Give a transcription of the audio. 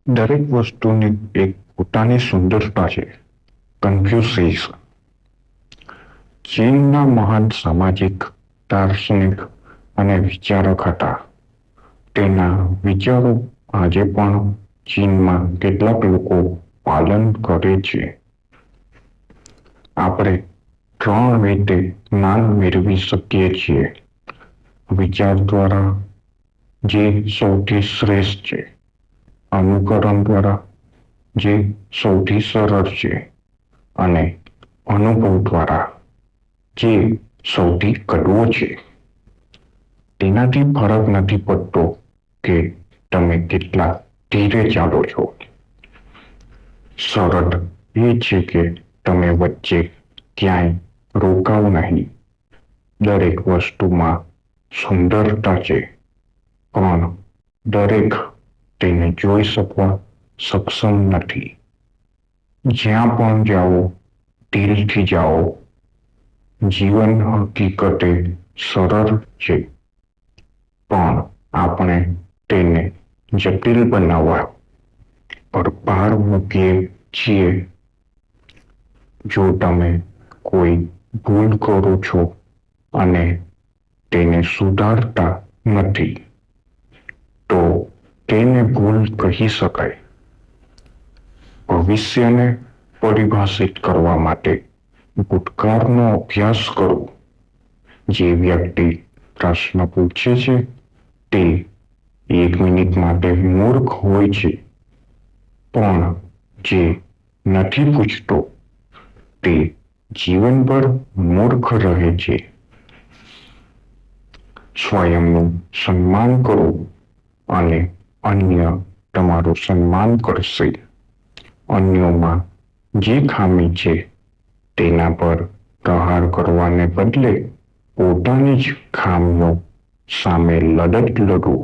દરેક વસ્તુની એક પોતાની સુંદરતા છે. કન્ફ્યુશિયસ ચીનના મહાન સામાજિક, દાર્શનિક અને વિચારક હતા. તેના વિચારો આજે પણ ચીનમાં કેટલાક લોકો પાલન કરે છે. આપણે 3 રીતે જ્ઞાન મેળવી શકીએ છીએ. વિચાર દ્વારા, જે સૌથી શ્રેષ્ઠ છે. અનુકરણ દ્વારા, જે સૌથી સરળ છે. અને અનુભવ દ્વારા, જે સૌથી કડવો છે. તેનાથી ફરક નથી પડતો કે તમે કેટલા ધીરે ચાલો છો. શરત એ છે કે તમે વચ્ચે ક્યાંય રોકાવ નહીં. દરેક વસ્તુમાં સુંદરતા છે, પણ દરેક તેને જોઈ શકવા સક્ષમ નથી. જ્યાં પણ જાઓ, દિલથી જાઓ. જીવન હકીકતે સરળ છે, પણ આપણે તેને જટિલ બનાવવા પર ભાર મૂકીએ છીએ. જો તમે કોઈ ભૂલ કરો છો અને તેને સુધારતા નથી, તો તેને ભૂલ કહી શકાય. ભવિષ્યને પરિભાષિત કરવા માટે ભૂતકાળનો અભ્યાસ કરો. જે વ્યક્તિ પ્રશ્ન પૂછે છે તે 1 મિનિટ માટે મૂર્ખ હોય છે, પણ જે નથી પૂછતો તે જીવનભર મૂર્ખ રહે છે. સ્વયંનું સન્માન કરો અને અન્ય તમારું સન્માન કરશે. અન્યોમાં જે ખામી છે તેના પર પ્રહાર કરવાને બદલે પોતાની જ ખામીઓ સામે લડત લડો.